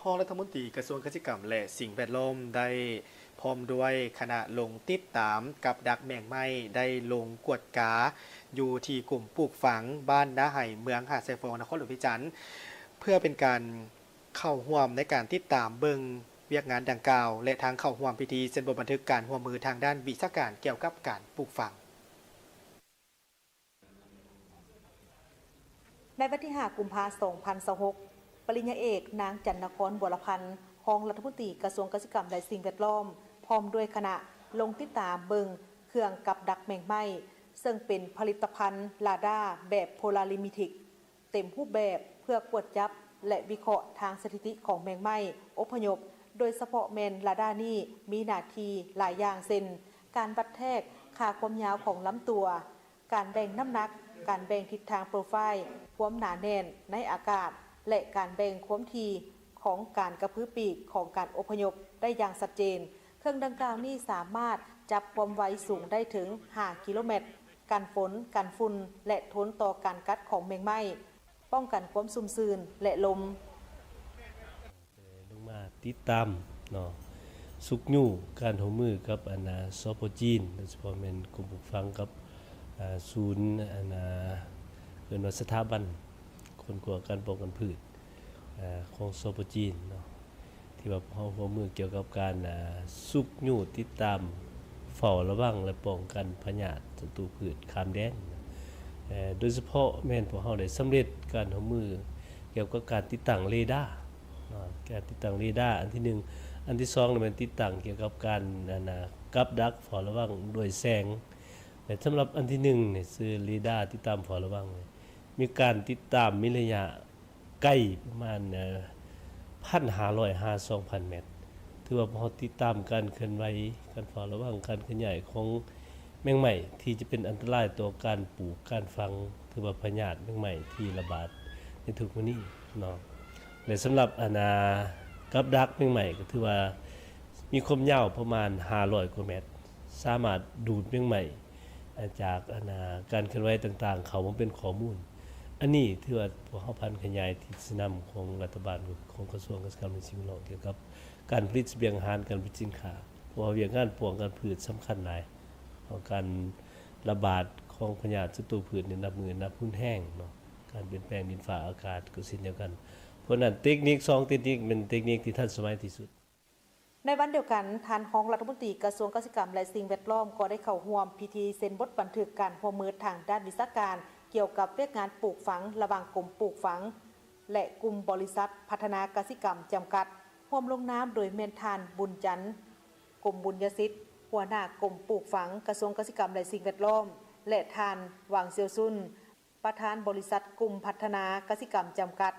ห้องรัฐมนตรีกระทรวงเกษตรกรรมและสิ่งแวดล้อมได้พร้อมด้วยคณะลงติดตามกับดักแมงไม้ได้ลงกวดกาอยู่ที่กลุ่มปลูกฝังบ้านนาไห่เมืองหาดไซฟองนครหลวงพิจันทร์เพื่อเป็นการเข้าร่วมในการติดตามเบิ่งเวียกงานดังกล่าวและทางเข้าร่วมพิธีเซ็นบันทึกการร่วมมือทางด้านวิชาการเกี่ยวกับการปลูกฝังในวันที่5 กุมภาพันธ์ 2026 ปริญญาเอกนางจันนครบัวละพันธ์รองรัฐมนตรีกระทรวงเกษตรกรรมและสิ่งแวดล้อมพร้อมด้วยคณะลงติดตามเบิงเครื่องกับดักแมงไม้ซึ่งเป็นผลิตภัณฑ์ลาดาแบบโพลาริมิติกเต็มรูปแบบเพื่อกวดจับและวิเคราะห์ทางสถิติของแมงไม้อพยพโดยเฉพาะแมนลาดานี่มีหน้าที่หลายอย่างเช่นการวัดแทกค่าความยาวของลำตัวการแบ่งน้ำหนักการแบ่งทิศทางโปรไฟล์ความหนาแน่นในอากาศและการแบ่งความถี่ของการกระพือปีกของการอพยพได้อย่างชัดเจนเครื่องดังกล่าวนี้สามารถจับความไวสูงได้ถึง5 กิโลเมตรกันฝนกันฝุ่นและทนต่อการกัดของแมงไม้ป้องกันความสุ่มซื่นและลมลงมาติดตามเนาะสุกยู่การหัวมือกับสปจีนโดยเฉพาะเป็นกลุ่มปลูกฝังกับศูนย์เกิดว่าสถาบันคนกลัวการป้องกันพืชของสปจีนเนาะที่ว่าเฮาหัวมือเกี่ยวกับการสุกยู่ติดตามเฝ้าระวังและป้องกันพยาธิศัตรูพืชข้ามแดนโดยเฉพาะแม่นพวกเฮาได้สำเร็จการหัวมือเกี่ยวกับการติดตั้งเรดาร์การติดตั้งเรดาร์อันที่1อันที่2มันติดตั้งเกี่ยวกับการกับดักเฝ้าระวังด้วยแสงแต่สำหรับอันที่1นี่คือเรดาร์ติดตามเฝ้าระวังมีการติดตามมีระยะใกล้ประมาณ1,500 2,000 เมตรถือว่าพอติดตามการเคลื่อนไหวการเฝ้าระวังการขยายของแมงไหม้ที่จะเป็นอันตรายต่อการปลูกการฝังถือว่าพยาธิแมงไหม้ที่ระบาดในทุกวันนี้เนาะและสำหรับกับดักแมงไหม้ก็ถือว่ามีความยาวประมาณ500 กว่าเมตรสามารถดูดแมงไหม้จากการเคลื่อนไหวต่างๆเขามาเป็นข้อมูลอันนี้ถือว่าพวกเขาพันขยายที่สนำของรัฐบาลของกระทรวงเกษตรกรรมและสิ่งแวดล้อมเกี่ยวกับการผลิตเสบียงอาหารการผลิตสินค้าเพราะว่าเวียงงานป้องกันพืชสำคัญหลายของการระบาดของพยาธิศัตรูพืชในนับมือนับหุ้นแห้งเนาะการเปลี่ยนแปลงดินฟ้าอากาศก็เช่นเดียวกันเพราะนั้นเทคนิค2เทคนิคเป็นเทคนิคที่ทันสมัยที่สุดในวันเดียวกันท่านรองรัฐมนตรีกระทรวงเกษตรกรรมและสิ่งแวดล้อมก็ได้เข้าร่วมพิธีเซ็นบทบันทึกการร่วมมือทางด้านวิชาการเกี่ยวกับเวียกงานปลูกฝังระหว่างกรมปลูกฝังและกลุ่มบริษัทพัฒนาเกษตรกรรมจำกัดร่วมลงนามโดยเมนทานบุญจันทร์กรมบุญยศิษย์หัวหน้ากรมปลูกฝังกระทรวงเกษตรกรรมและสิ่งแวดล้อมและทานหวังเซียวซุนประธานบริษัทกลุ่มพัฒนาเกษตรกรรมจำกัด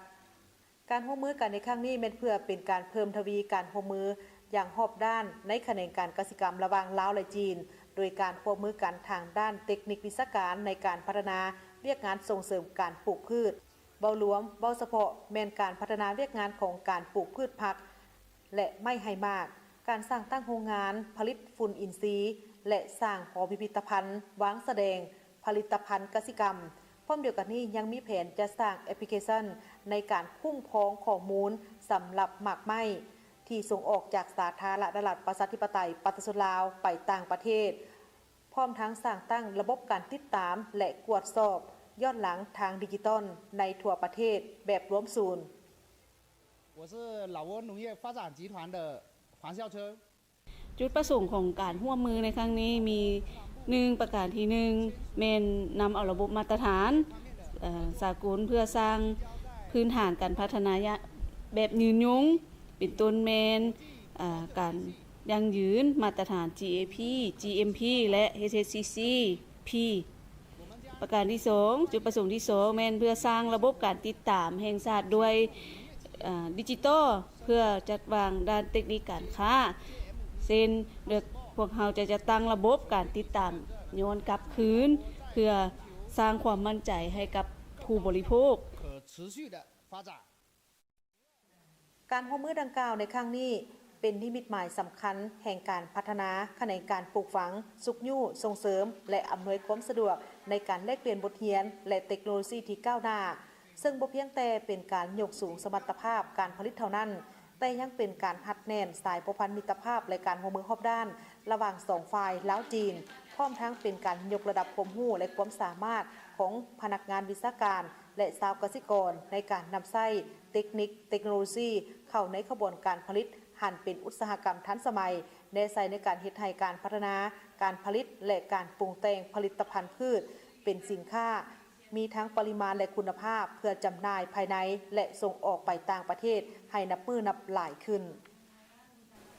การร่วมมือกันในครั้งนี้เป็นเพื่อเป็นการเพิ่มทวีการร่วมมืออย่างรอบด้านในแขนงการเกษตรกรรมระหว่างลาวและจีนโดยการร่วมมือกันทางด้านเทคนิควิชาการในการพัฒนาเวียกงานส่งเสริมการปลูกพืชเบารวมเบาเฉพาะแม่นการพัฒนาเวียกงานของการปลูกพืชผักและไม่ให้มากการสร้างตั้งโรงงานผลิตฝุ่นอินทรีย์และสร้างหอพิพิธภัณฑ์วางแสดงผลิตภัณฑ์เกษตรกรรมพร้อมเดียวกันนี้ยังมีแผนจะสร้างแอปพลิเคชันในการคุ้มครองข้อมูลสำหรับหมากไม้ที่ส่งออกจากสาธารณรัฐประชาธิปไตยปฏิรูปลาวไปต่างประเทศพร้อมทั้งสร้างตั้งระบบการติดตามและตรวจสอบย้อนหลังทางดิจิตอลในทั่วประเทศแบบรวมศูนย์我是老挝农业发展集团的黄孝车จุดประสงค์ของการร่วมมือในครั้งนี้มีประการที่1แม่นนำเอาระบบมาตรฐานสากลเพื่อสร้างพื้นฐานการพัฒนาแบบยืนยงเป็นต้นแม่นการยั่งยืนมาตรฐาน GAP GMP และ HACCP ประการที่2จุดประสงค์ที่2แม่นเพื่อสร้างระบบการติดตามแห่งชาติด้วยดิจิตอลเพื่อจัดวางด้านเทคนิคการค้าเช่นโดยพวกเราจะตั้งระบบการติดตามย้อนกลับคืนเพื่อสร้างความมั่นใจให้กับผู้บริโภคการร่วมมือดังกล่าวในครั้งนี้เป็นนิมิตหมายสำคัญแห่งการพัฒนาแขนงการปลูกฝังสุขยู่ส่งเสริมและอำนวยความสะดวกในการแลกเปลี่ยนบทเรียนและเทคโนโลยีที่ก้าวหน้าซึ่งบ่เพียงแต่เป็นการยกสูงสมรรถภาพการผลิตเท่านั้น แต่ยังเป็นการหัดแน่นสายประพันธ์มิตรภาพและการร่วมมือรอบด้านระหว่างสองฝ่ายลาวจีนพร้อมทั้งเป็นการยกระดับความรู้และความสามารถของพนักงานวิชาการและชาวเกษตรกรในการนำใช้เทคนิคเทคโนโลยีเข้าในขบวนการผลิตหันเป็นอุตสาหกรรมทันสมัยแนใส่ในการเฮ็ดให้การพัฒนาการผลิตและการปรุงแต่งผลิตภัณฑ์พืชเป็นสินค้ามีทั้งปริมาณและคุณภาพเพื่อจำหน่ายภายในและส่งออกไปต่างประเทศให้นับมือนับหลายขึ้น